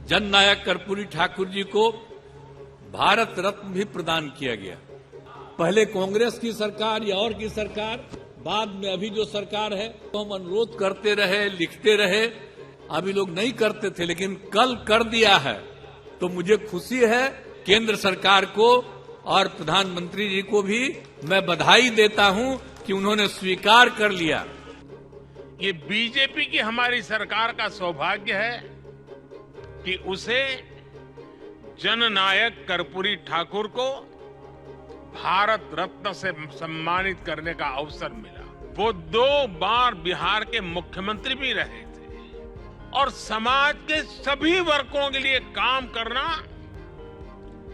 जननायक कर्पूरी ठाकुर जी को भारत रत्न भी प्रदान किया गया। पहले कांग्रेस की सरकार या और की सरकार, बाद में अभी जो सरकार है, तो हम अनुरोध करते रहे, लिखते रहे, अभी लोग नहीं करते थे, लेकिन कल कर दिया है। तो मुझे खुशी है, केंद्र सरकार को और प्रधानमंत्री जी को भी मैं बधाई देता हूं कि उन्होंने स्वीकार कर लिया। ये बीजेपी की हमारी सरकार का सौभाग्य है कि उसे जननायक कर्पूरी ठाकुर को भारत रत्न से सम्मानित करने का अवसर मिला। वो 2 बार बिहार के मुख्यमंत्री भी रहे थे और समाज के सभी वर्गों के लिए काम करना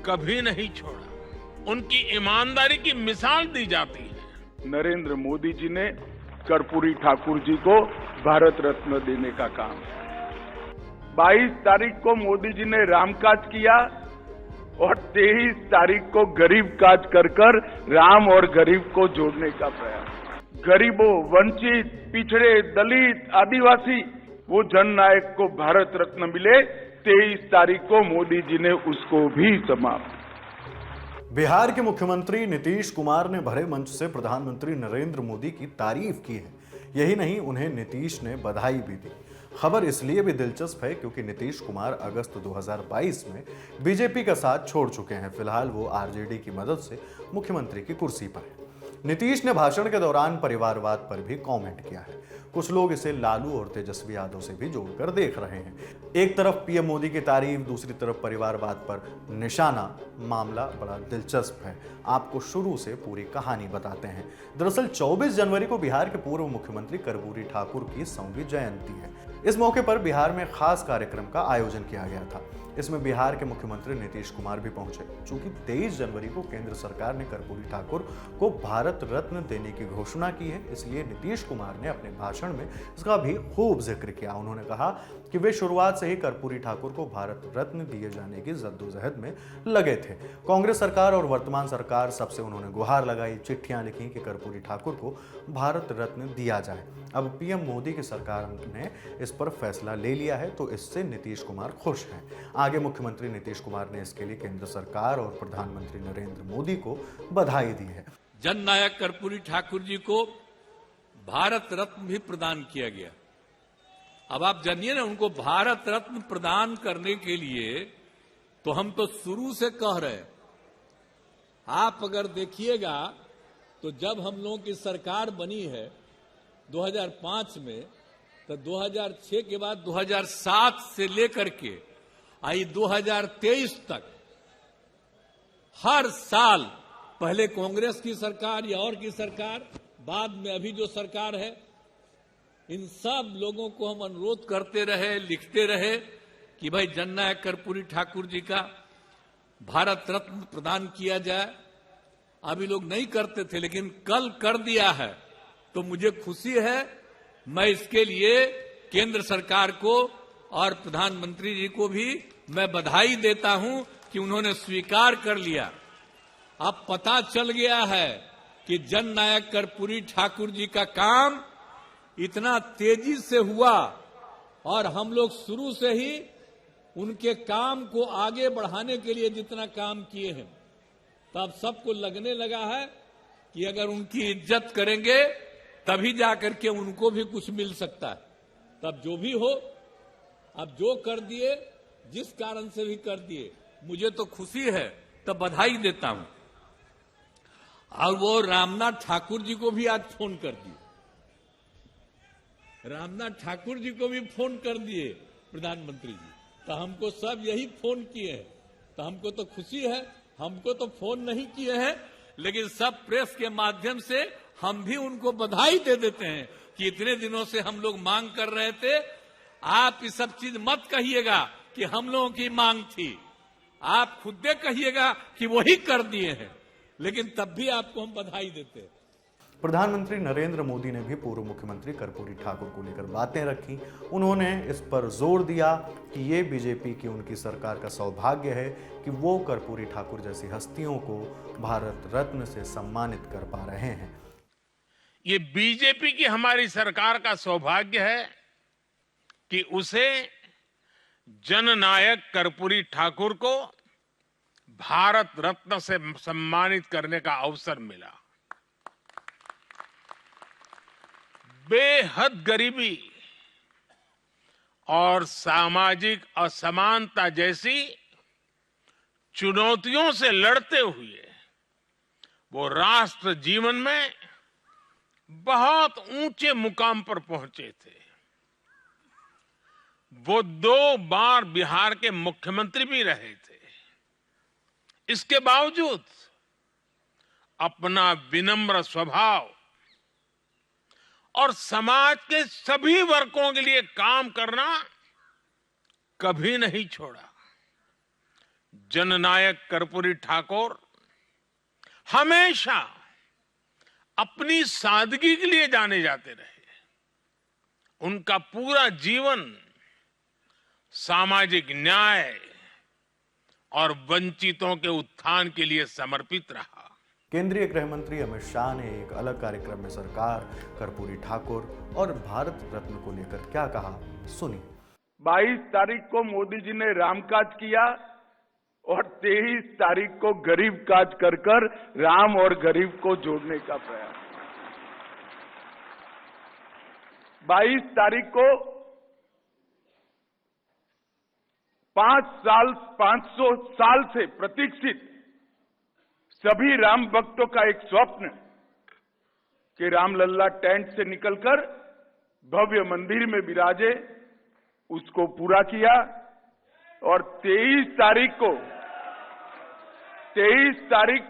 कभी नहीं छोड़ा। उनकी ईमानदारी की मिसाल दी जाती है। नरेंद्र मोदी जी ने कर्पूरी ठाकुर जी को भारत रत्न देने का काम। 22 तारीख को मोदी जी ने राम काज किया और 23 तारीख को गरीब काज कर राम और गरीब को जोड़ने का प्रयास। गरीबों, वंचित, पिछड़े, दलित, आदिवासी, वो जननायक को भारत रत्न मिले। 23 तारीख को मोदी जी ने उसको भी समाप्त। बिहार के मुख्यमंत्री नीतीश कुमार ने भरे मंच से प्रधानमंत्री नरेंद्र मोदी की तारीफ की है। यही नहीं, उन्हें नीतीश ने बधाई भी दी। खबर इसलिए भी दिलचस्प है क्योंकि नीतीश कुमार अगस्त 2022 में बीजेपी का साथ छोड़ चुके हैं। फिलहाल वो आरजेडी की मदद से मुख्यमंत्री की कुर्सी पर है। नीतीश ने भाषण के दौरान परिवारवाद पर भी कमेंट किया है। कुछ लोग इसे लालू और तेजस्वी यादव से भी जोड़कर देख रहे हैं। एक तरफ पीएम मोदी की तारीफ, दूसरी तरफ परिवारवाद पर निशाना। मामला बड़ा दिलचस्प है। आपको शुरू से पूरी कहानी बताते हैं। दरअसल 24 जनवरी को बिहार के पूर्व मुख्यमंत्री कर्पूरी ठाकुर की 100वीं जयंती है। इस मौके पर बिहार में खास कार्यक्रम का आयोजन किया गया था। इसमें बिहार के मुख्यमंत्री नीतीश कुमार भी पहुंचे। चूंकि 23 जनवरी को केंद्र सरकार ने कर्पूरी ठाकुर को भारत रत्न देने की घोषणा की है, इसलिए नीतीश कुमार ने अपने भाषण में इसका भी खूब जिक्र किया। उन्होंने कहा कि वे शुरुआत से ही कर्पूरी ठाकुर को भारत रत्न दिए जाने की जद्दोजहद में लगे थे। कांग्रेस सरकार और वर्तमान सरकार सबसे उन्होंने गुहार लगाई, चिट्ठियां लिखी कि कर्पूरी ठाकुर को भारत रत्न दिया जाए। अब पीएम मोदी की सरकार ने इस पर फैसला ले लिया है, तो इससे नीतीश कुमार खुश हैं। आगे मुख्यमंत्री नीतीश कुमार ने इसके लिए केंद्र सरकार और प्रधानमंत्री नरेंद्र मोदी को बधाई दी है। जननायक कर्पूरी ठाकुर जी को भारत रत्न भी प्रदान किया गया। अब आप जानिए ना, उनको भारत रत्न प्रदान करने के लिए तो हम तो शुरू से कह रहे हैं। आप अगर देखिएगा तो जब हम लोगों की सरकार बनी है 2005 में, तो 2006 के बाद 2007 से लेकर के आई 2023 तक हर साल, पहले कांग्रेस की सरकार या और की सरकार, बाद में अभी जो सरकार है, इन सब लोगों को हम अनुरोध करते रहे, लिखते रहे कि भाई जननायक कर्पूरी ठाकुर जी का भारत रत्न प्रदान किया जाए। अभी लोग नहीं करते थे, लेकिन कल कर दिया है। तो मुझे खुशी है, मैं इसके लिए केंद्र सरकार को और प्रधानमंत्री जी को भी मैं बधाई देता हूं कि उन्होंने स्वीकार कर लिया। अब पता चल गया है कि जननायक कर्पूरी ठाकुर जी का काम इतना तेजी से हुआ और हम लोग शुरू से ही उनके काम को आगे बढ़ाने के लिए जितना काम किए हैं, तब सबको लगने लगा है कि अगर उनकी इज्जत करेंगे तभी जाकर के उनको भी कुछ मिल सकता है। तब जो भी हो, अब जो कर दिए, जिस कारण से भी कर दिए, मुझे तो खुशी है, तब बधाई देता हूं। और वो रामनाथ ठाकुर जी को भी आज फोन कर दिए। रामनाथ ठाकुर जी को भी फोन कर दिए प्रधानमंत्री जी। तो हमको सब यही फोन किए हैं, तो हमको तो खुशी है। हमको तो फोन नहीं किए हैं, लेकिन सब प्रेस के माध्यम से हम भी उनको बधाई दे देते हैं कि इतने दिनों से हम लोग मांग कर रहे थे। आप ये सब चीज मत कहिएगा कि हम लोगों की मांग थी, आप खुद कहिएगा कि वही कर दिए हैं, लेकिन तब भी आपको हम बधाई देते हैं। प्रधानमंत्री नरेंद्र मोदी ने भी पूर्व मुख्यमंत्री कर्पूरी ठाकुर को लेकर बातें रखी। उन्होंने इस पर जोर दिया कि ये बीजेपी की उनकी सरकार का सौभाग्य है कि वो कर्पूरी ठाकुर जैसी हस्तियों को भारत रत्न से सम्मानित कर पा रहे हैं। ये बीजेपी की हमारी सरकार का सौभाग्य है कि उसे जननायक कर्पूरी ठाकुर को भारत रत्न से सम्मानित करने का अवसर मिला। बेहद गरीबी और सामाजिक असमानता जैसी चुनौतियों से लड़ते हुए वो राष्ट्र जीवन में बहुत ऊंचे मुकाम पर पहुंचे थे। वो 2 बार बिहार के मुख्यमंत्री भी रहे थे। इसके बावजूद अपना विनम्र स्वभाव और समाज के सभी वर्गों के लिए काम करना कभी नहीं छोड़ा। जननायक कर्पूरी ठाकुर हमेशा अपनी सादगी के लिए जाने जाते रहे। उनका पूरा जीवन सामाजिक न्याय और वंचितों के उत्थान के लिए समर्पित रहा। केंद्रीय गृह मंत्री अमित शाह ने एक अलग कार्यक्रम में सरकार, कर्पूरी ठाकुर और भारत रत्न को लेकर क्या कहा, सुनिए। 22 तारीख को मोदी जी ने रामकाज किया और 23 तारीख को गरीब काज कर राम और गरीब को जोड़ने का प्रयास। 22 तारीख को 500 साल से प्रतीक्षित सभी राम भक्तों का एक स्वप्न कि रामलल्ला टेंट से निकलकर भव्य मंदिर में विराजे, उसको पूरा किया। और 23 तारीख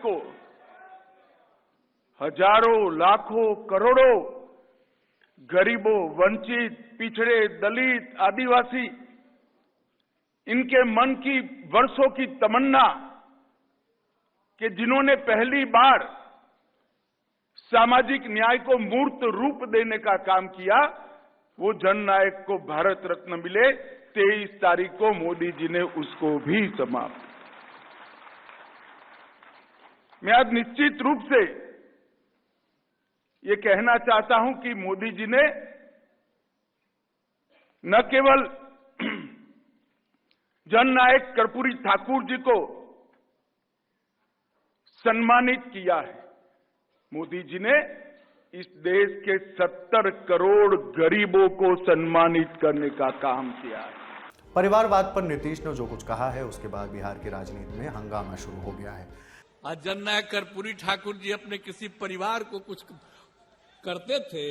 को हजारों, लाखों, करोड़ों गरीबों, वंचित, पिछड़े, दलित, आदिवासी, इनके मन की वर्षों की तमन्ना कि जिन्होंने पहली बार सामाजिक न्याय को मूर्त रूप देने का काम किया, वो जननायक को भारत रत्न मिले। 23 तारीख को मोदी जी ने उसको भी समाप्त। मैं आज निश्चित रूप से ये कहना चाहता हूं कि मोदी जी ने न केवल जननायक कर्पूरी ठाकुर जी को सम्मानित किया है, मोदी जी ने इस देश के 70 करोड़ गरीबों को सम्मानित करने का काम किया है। परिवारवाद पर नीतीश ने जो कुछ कहा है, उसके बाद बिहार की राजनीति में हंगामा शुरू हो गया है। आज जननायक कर्पूरी ठाकुर जी अपने किसी परिवार को कुछ करते थे।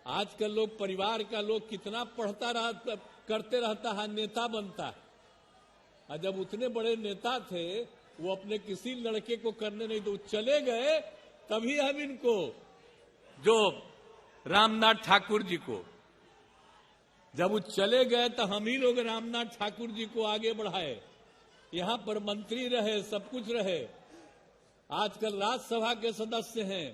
आजकल लोग परिवार का लोग कितना करते रहता है, नेता बनता है। और जब उतने बड़े नेता थे, वो अपने किसी लड़के को करने नहीं दो, चले गए। तभी हम इनको, जो रामनाथ ठाकुर जी को, जब वो चले गए तो हम ही लोग रामनाथ ठाकुर जी को आगे बढ़ाए। यहां पर मंत्री रहे, सब कुछ रहे। आजकल राज्यसभा के सदस्य हैं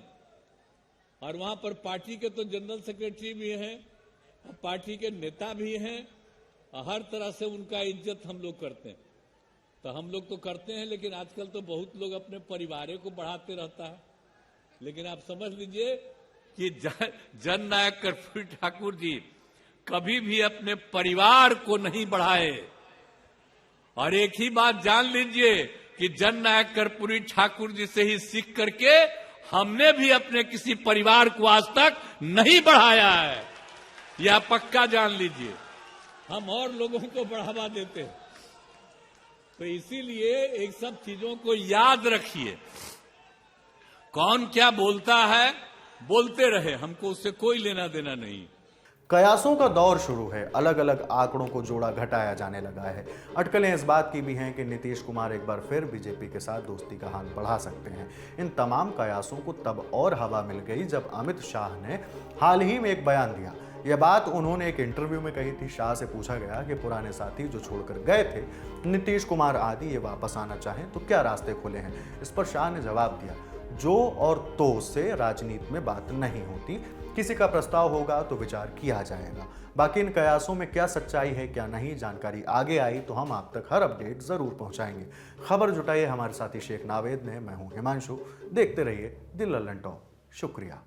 और वहां पर पार्टी के तो जनरल सेक्रेटरी भी हैं और पार्टी के नेता भी हैं। हर तरह से उनका इज्जत हम लोग करते हैं। तो हम लोग तो करते हैं, लेकिन आजकल तो बहुत लोग अपने परिवार को बढ़ाते रहता है। लेकिन आप समझ लीजिए कि जननायक कर्पूरी ठाकुर जी कभी भी अपने परिवार को नहीं बढ़ाए। और एक ही बात जान लीजिए कि जननायक कर्पूरी ठाकुर जी से ही सीख करके हमने भी अपने किसी परिवार को आज तक नहीं बढ़ाया है। यह पक्का जान लीजिए। हम और लोगों को बढ़ावा देते हैं। तो इसीलिए एक सब चीजों को याद रखिए। कौन क्या बोलता है, बोलते रहे, हमको उससे कोई लेना देना नहीं। कयासों का दौर शुरू है। अलग अलग आंकड़ों को जोड़ा घटाया जाने लगा है। अटकलें इस बात की भी हैं कि नीतीश कुमार एक बार फिर बीजेपी के साथ दोस्ती का हाथ बढ़ा सकते हैं। इन तमाम कयासों को तब और हवा मिल गई जब अमित शाह ने हाल ही में एक बयान दिया। यह बात उन्होंने एक इंटरव्यू में कही थी। शाह से पूछा गया कि पुराने साथी जो छोड़कर गए थे, नीतीश कुमार आदि, ये वापस आना चाहें तो क्या रास्ते खुले हैं। इस पर शाह ने जवाब दिया, जो और तो से राजनीति में बात नहीं होती। किसी का प्रस्ताव होगा तो विचार किया जाएगा। बाकी इन कयासों में क्या सच्चाई है क्या नहीं, जानकारी आगे आई तो हम आप तक हर अपडेट जरूर पहुंचाएंगे। खबर जुटाइए हमारे साथी शेख नावेद ने। मैं हूं हिमांशु। देखते रहिए दिल लल्लन टॉप। शुक्रिया।